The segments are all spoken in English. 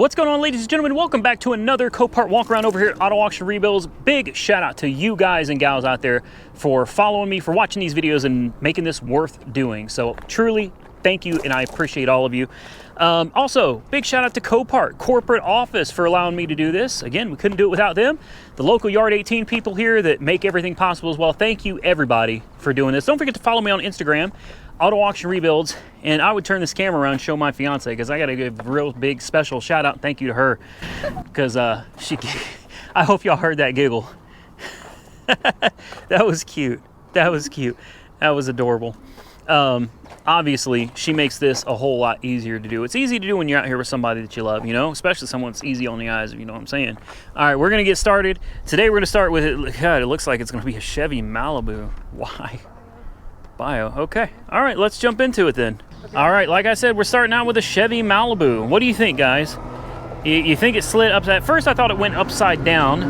What's going on, ladies and gentlemen? Welcome back to another Copart walk around over here at Auto Auction Rebuilds. Big shout out to you guys and gals out there for following me, for watching these videos and making this worth doing. So truly, thank you, and I appreciate all of you. Also, big shout out to Copart corporate office for allowing me to do this. Again, we couldn't do it without them. The local Yard 18 people here that make everything possible as well. Thank you, everybody, for doing this. Don't forget to follow me on Instagram, Auto Auction Rebuilds, and I would turn this camera around and show my fiance, because I got to give a real big special shout out and thank you to her, because I hope y'all heard that giggle. That was cute. That was cute. That was adorable. Obviously, she makes this a whole lot easier to do. It's easy to do when you're out here with somebody that you love, you know, especially someone that's easy on the eyes, if you know what I'm saying. All right, we're going to get started. Today, we're going to start with, God, it looks like it's going to be a Chevy Malibu. Why? Bio. Okay. All right, let's jump into it then. All right, like I said, we're starting out with a Chevy Malibu. What do you think, guys? You think it slid up? At first, I thought it went upside down.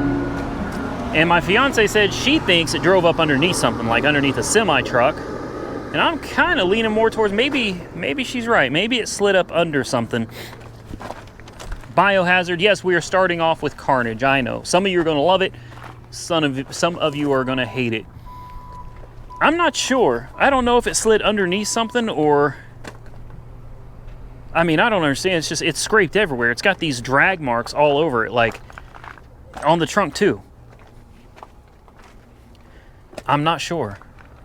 And my fiance said she thinks it drove up underneath something, like underneath a semi-truck. And I'm kind of leaning more towards maybe she's right. Maybe it slid up under something. Biohazard. Yes, we are starting off with Carnage. I know. Some of you are going to love it. Some of you are going to hate it. I'm not sure. I don't know if it slid underneath something or... I mean, I don't understand. It's just, it's scraped everywhere. It's got these drag marks all over it, like on the trunk too. I'm not sure.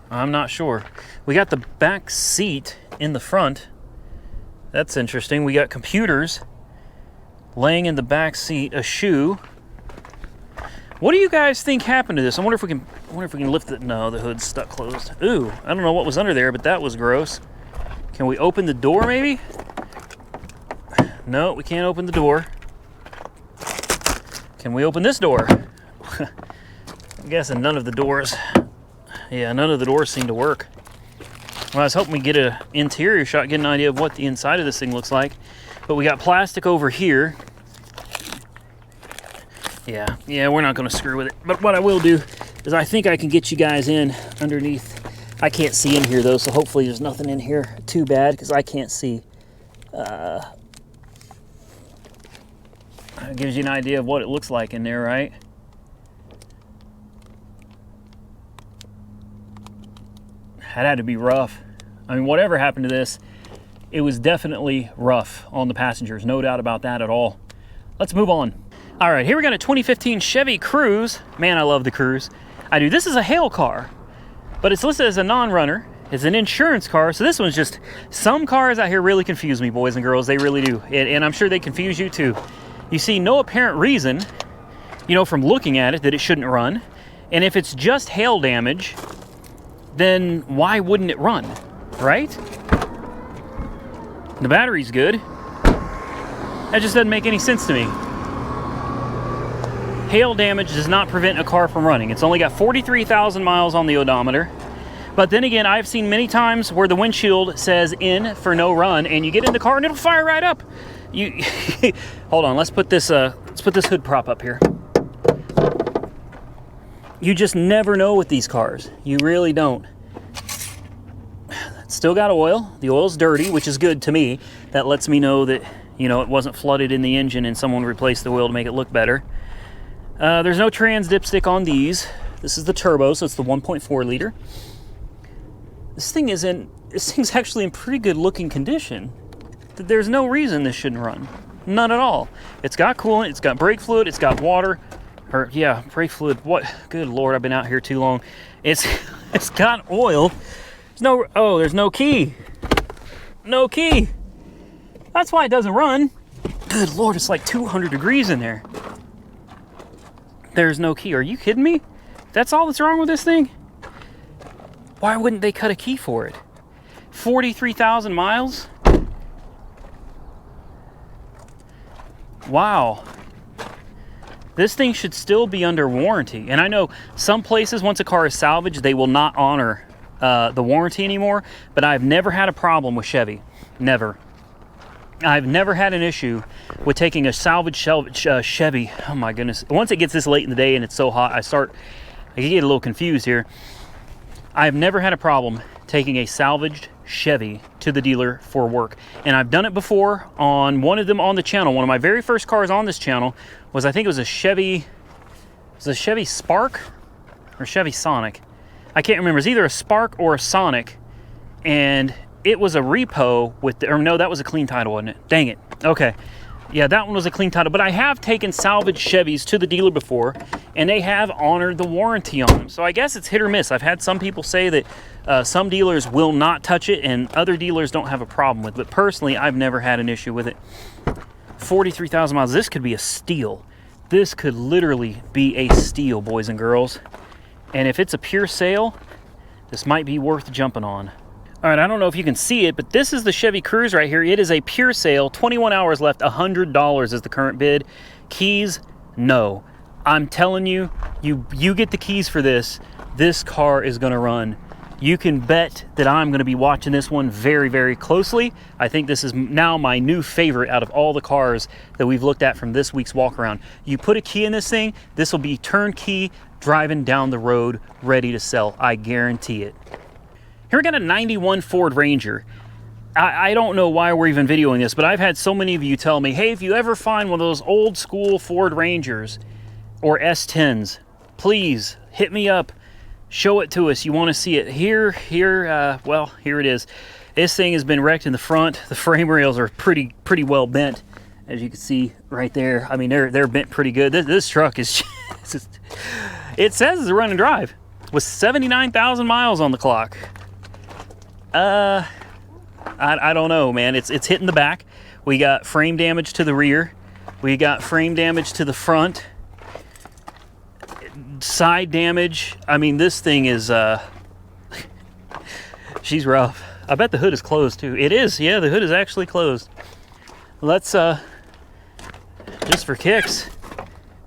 I'm not sure. We got the back seat in the front. That's interesting. We got computers laying in the back seat, a shoe. What do you guys think happened to this? I wonder if we can lift it. No, the hood's stuck closed. Ooh, I don't know what was under there, but that was gross. Can we open the door maybe? No, we can't open the door. Can we open this door? I'm guessing none of the doors. Yeah, none of the doors seem to work. Well, I was hoping we get an interior shot, get an idea of what the inside of this thing looks like. But we got plastic over here. Yeah, we're not going to screw with it. But what I will do is I think I can get you guys in underneath. I can't see in here, though, so hopefully there's nothing in here too bad, because I can't see. It gives you an idea of what it looks like in there, right? That had to be rough. I mean, whatever happened to this, it was definitely rough on the passengers. No doubt about that at all. Let's move on. All right, here we got a 2015 Chevy Cruze. Man, I love the Cruze. I do. This is a hail car, but it's listed as a non-runner. It's an insurance car, so this one's just... Some cars out here really confuse me, boys and girls. They really do, and I'm sure they confuse you too. You see no apparent reason, you know, from looking at it, that it shouldn't run. And if it's just hail damage, then why wouldn't it run, right? The battery's good. That just doesn't make any sense to me. Hail damage does not prevent a car from running. It's only got 43,000 miles on the odometer. But then again, I've seen many times where the windshield says in for no run, and you get in the car and it'll fire right up. You hold on, let's put this hood prop up here. You just never know with these cars. You really don't. It's still got oil. The oil's dirty, which is good to me. That lets me know that, you know, it wasn't flooded in the engine and someone replaced the oil to make it look better. There's no trans dipstick on these. This is the turbo, so it's the 1.4 liter. This thing's actually in pretty good looking condition. There's no reason this shouldn't run. None at all. It's got coolant, it's got brake fluid, it's got water. Or yeah, brake fluid. What? Good Lord, I've been out here too long. It's got oil. There's no key. No key. That's why it doesn't run. Good Lord, it's like 200 degrees in there. There's no key. Are you kidding me? That's all that's wrong with this thing? Why wouldn't they cut a key for it? 43,000 miles? Wow. This thing should still be under warranty. And I know some places, once a car is salvaged, they will not honor the warranty anymore. But I've never had a problem with Chevy. Never. I've never had an issue with taking a salvaged Chevy. Oh my goodness. Once it gets this late in the day and it's so hot, I get a little confused here. I've never had a problem taking a salvaged Chevy to the dealer for work. And I've done it before on one of them on the channel. One of my very first cars on this channel was, I think it was a Chevy Spark or Chevy Sonic. I can't remember. It's either a Spark or a Sonic. And it was a repo with, or no, that was a clean title, wasn't it? Dang it. Okay. Yeah, that one was a clean title. But I have taken salvage Chevys to the dealer before, and they have honored the warranty on them. So I guess it's hit or miss. I've had some people say that some dealers will not touch it, and other dealers don't have a problem with it. But personally, I've never had an issue with it. 43,000 miles. This could be a steal. This could literally be a steal, boys and girls. And if it's a pure sale, this might be worth jumping on. All right, I don't know if you can see it, but this is the Chevy Cruze right here. It is a pure sale, 21 hours left, $100 is the current bid. Keys, no. I'm telling you, you get the keys for this, this car is gonna run. You can bet that I'm gonna be watching this one very, very closely. I think this is now my new favorite out of all the cars that we've looked at from this week's walk around. You put a key in this thing, this will be turnkey, driving down the road, ready to sell. I guarantee it. Here we got a 91 Ford Ranger. I don't know why we're even videoing this, but I've had so many of you tell me, hey, if you ever find one of those old school Ford Rangers or S10s, please hit me up, show it to us. You want to see it. Well, here it is. This thing has been wrecked in the front. The frame rails are pretty well bent, as you can see right there. I mean, they're bent pretty good. This truck is just, it says it's a run and drive with 79,000 miles on the clock. I don't know, man. It's hitting the back. We got frame damage to the rear. We got frame damage to the front. Side damage. I mean, this thing is, she's rough. I bet the hood is closed too. It is, yeah, the hood is actually closed. Let's, just for kicks.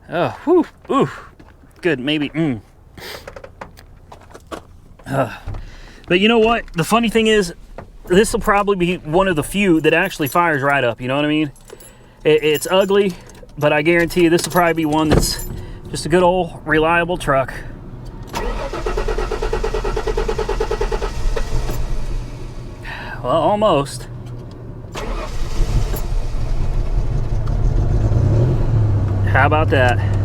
Oh, whew, ooh, good, maybe, But you know what? The funny thing is, this will probably be one of the few that actually fires right up. You know what I mean? It's ugly, but I guarantee you this will probably be one that's just a good old reliable truck. Well, almost. How about that?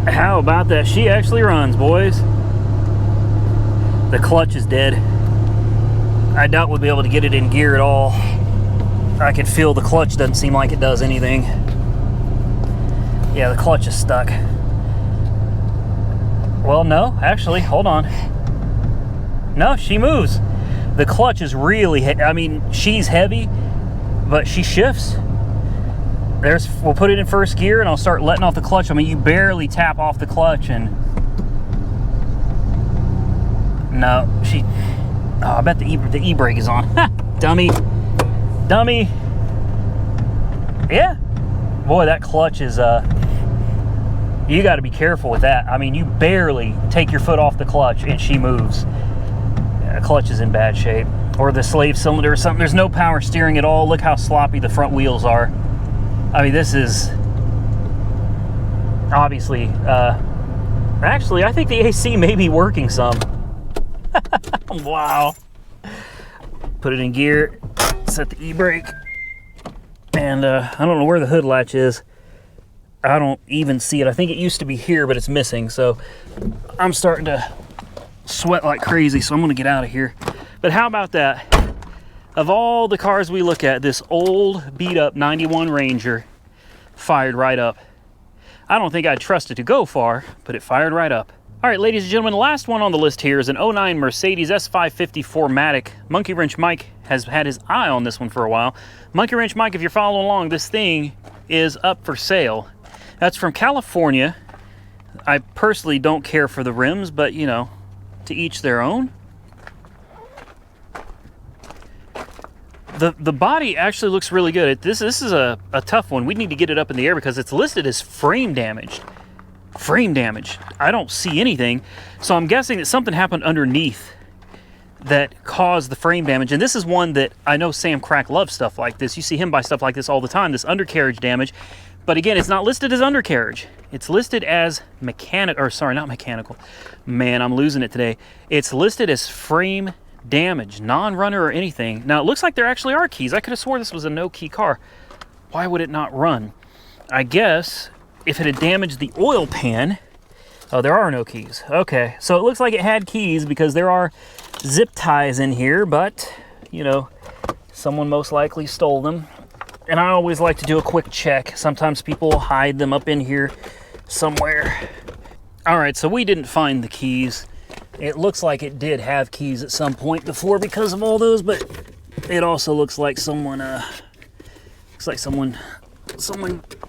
How about that? She actually runs, boys. The clutch is dead. I doubt we'll be able to get it in gear at all. I can feel the clutch doesn't seem like it does anything. Yeah, the clutch is stuck. Well, no, actually, hold on. No, she moves. The clutch is really, I mean, she's heavy, but she shifts. We'll put it in first gear and I'll start letting off the clutch. I mean, you barely tap off the clutch and no, I bet the e-brake is on. Dummy. Yeah, boy, that clutch is, you got to be careful with that. I mean, you barely take your foot off the clutch and she moves. Yeah, the clutch is in bad shape. Or the slave cylinder or something. There's no power steering at all. Look how sloppy the front wheels are. I mean, this is obviously, actually, I think the AC may be working some. Wow. Put it in gear, set the e-brake, and I don't know where the hood latch is. I don't even see it. I think it used to be here, but it's missing, so I'm starting to sweat like crazy, so I'm gonna get out of here. But how about that? Of all the cars we look at, this old beat-up 91 Ranger fired right up. I don't think I'd trust it to go far, but it fired right up. All right, ladies and gentlemen, the last one on the list here is an 09 Mercedes S550 4MATIC. Monkey Wrench Mike has had his eye on this one for a while. Monkey Wrench Mike, if you're following along, this thing is up for sale. That's from California. I personally don't care for the rims, but, you know, to each their own. The body actually looks really good. This is a tough one. We need to get it up in the air because it's listed as frame damaged. Frame damage. I don't see anything. So I'm guessing that something happened underneath that caused the frame damage. And this is one that I know Sam Crack loves stuff like this. You see him buy stuff like this all the time, this undercarriage damage. But again, it's not listed as undercarriage. It's listed as mechanical, or sorry, not mechanical. Man, I'm losing it today. It's listed as frame damage, non-runner or anything. Now, it looks like there actually are keys. I could have swore this was a no-key car. Why would it not run? I guess if it had damaged the oil pan. Oh, there are no keys. Okay, so it looks like it had keys because there are zip ties in here, but, you know, someone most likely stole them. And I always like to do a quick check. Sometimes people hide them up in here somewhere. All right, so we didn't find the keys. It looks like it did have keys at some point before because of all those, but it also looks like someone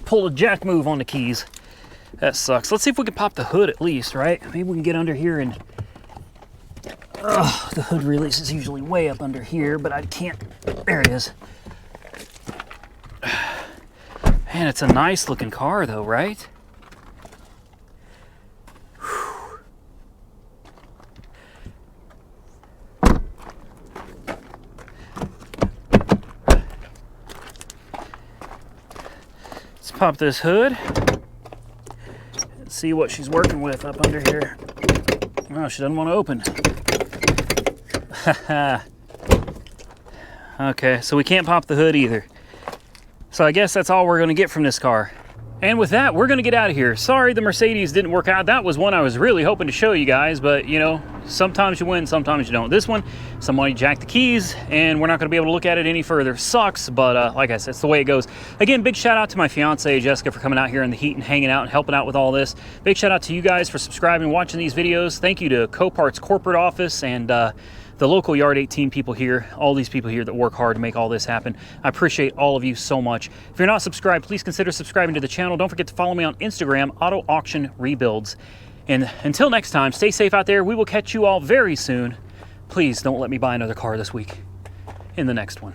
pulled a jack move on the keys. That sucks. Let's see if we can pop the hood at least, right? Maybe we can get under here and... the hood release is usually way up under here, but I can't... There it is. Man, it's a nice looking car though, right? Whew. Let's pop this hood. See what she's working with up under here. Oh, she doesn't want to open. Okay, so we can't pop the hood either. So I guess that's all we're going to get from this car. And with that, we're going to get out of here. Sorry the Mercedes didn't work out. That was one I was really hoping to show you guys, but you know, sometimes you win, sometimes you don't. This one, somebody jacked the keys, and we're not going to be able to look at it any further. Sucks, but like I said, it's the way it goes. Again, big shout out to my fiance, Jessica, for coming out here in the heat and hanging out and helping out with all this. Big shout out to you guys for subscribing and watching these videos. Thank you to Copart's corporate office and the local Yard 18 people here, all these people here that work hard to make all this happen. I appreciate all of you so much. If you're not subscribed, please consider subscribing to the channel. Don't forget to follow me on Instagram, Auto Auction Rebuilds. And until next time, stay safe out there. We will catch you all very soon. Please don't let me buy another car this week in the next one.